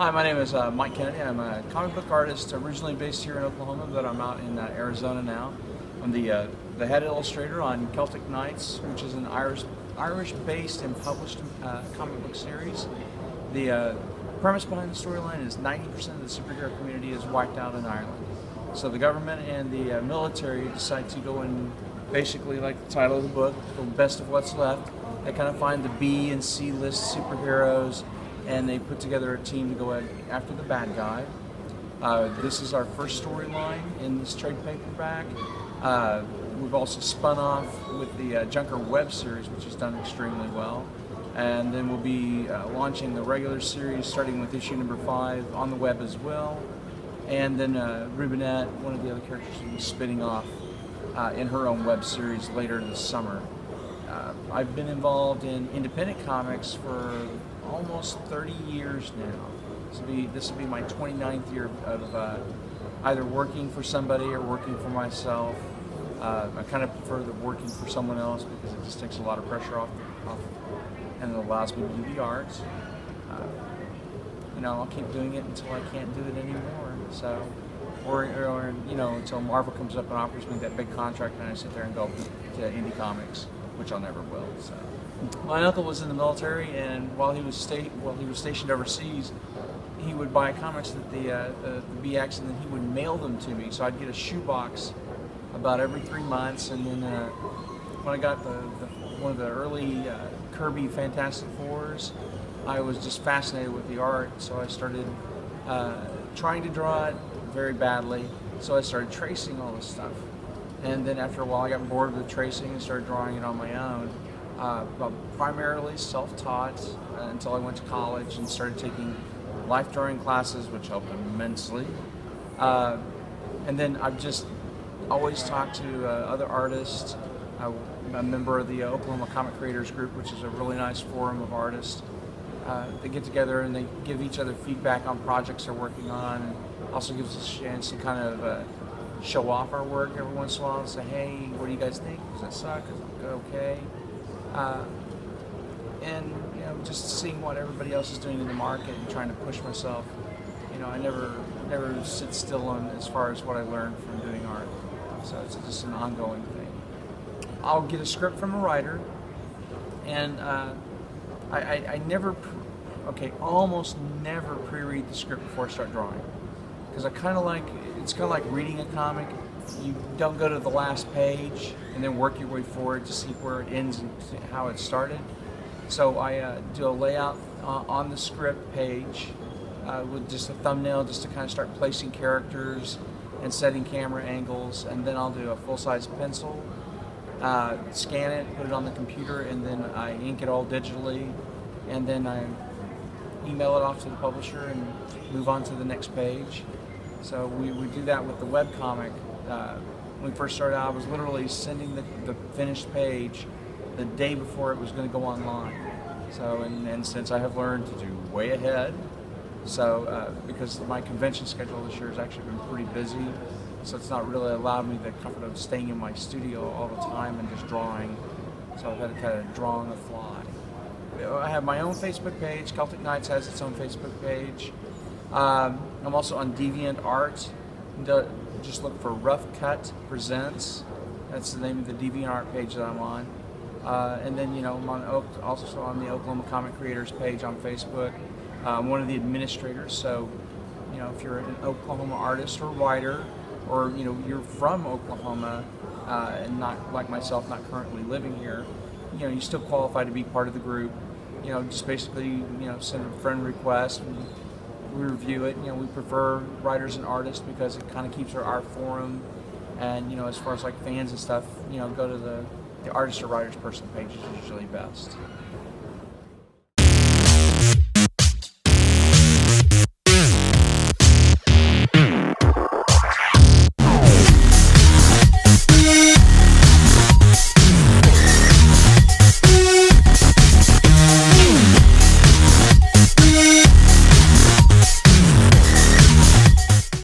Hi, my name is Mike Kennedy. I'm a comic book artist originally based here in Oklahoma, but I'm out in Arizona now. I'm the head illustrator on Celtic Knights, which is an Irish-based and published comic book series. The premise behind the storyline is 90% of the superhero community is wiped out in Ireland. So the government and the military decide to go and basically, like the title of the book, the best of what's left. They kind of find the B and C list superheroes, and they put together a team to go after the bad guy. This is our first storyline in this trade paperback. We've also spun off with the Junker web series, which has done extremely well. And then we'll be launching the regular series, starting with issue number 5 on the web as well. And then Rubinette, one of the other characters, will be spinning off in her own web series later this summer. I've been involved in independent comics for almost 30 years now. This will be my 29th year of either working for somebody or working for myself. I kind of prefer the working for someone else because it just takes a lot of pressure off and it allows me to do the art. I'll keep doing it until I can't do it anymore. So, or until Marvel comes up and offers me that big contract and I sit there and go to indie comics, which I'll never will. So, my uncle was in the military, and while he was stationed overseas, he would buy comics at the BX, and then he would mail them to me. So I'd get a shoebox about every 3 months, and then when I got one of the early Kirby Fantastic Fours, I was just fascinated with the art, so I started trying to draw it very badly. So I started tracing all this stuff, and then after a while, I got bored with tracing and started drawing it on my own. But primarily self-taught until I went to college and started taking life drawing classes, which helped immensely. And then I've just always talked to other artists. I'm a member of the Oklahoma Comic Creators Group, which is a really nice forum of artists. They get together and they give each other feedback on projects they're working on, and also gives us a chance to kind of show off our work every once in a while and say, hey, what do you guys think? Does that suck? Is it okay? And just seeing what everybody else is doing in the market and trying to push myself. I never sit still on as far as what I learned from doing art. So it's just an ongoing thing. I'll get a script from a writer, and almost never pre-read the script before I start drawing, because it's kind of like reading a comic. You don't go to the last page and then work your way forward to see where it ends and how it started. So I do a layout on the script page with just a thumbnail, just to kind of start placing characters and setting camera angles, and then I'll do a full-size pencil, scan it, put it on the computer, and then I ink it all digitally, and then I email it off to the publisher and move on to the next page. So we do that with the webcomic. When we first started out, I was literally sending the finished page the day before it was going to go online. So, and since I have learned to do way ahead, so because my convention schedule this year has actually been pretty busy, so it's not really allowed me the comfort of staying in my studio all the time and just drawing. So I've had to kind of draw on the fly. I have my own Facebook page. Celtic Knights has its own Facebook page. I'm also on DeviantArt. Just look for Rough Cut Presents. That's the name of the DeviantArt page that I'm on. And then I'm also on the Oklahoma Comic Creators page on Facebook. I'm one of the administrators. So if you're an Oklahoma artist or writer, or you're from Oklahoma and not like myself, not currently living here, you still qualify to be part of the group. Just basically send a friend request. We review it. We prefer writers and artists because it kind of keeps our art forum. And as far as like fans and stuff, go to the artist or writers person page is usually best.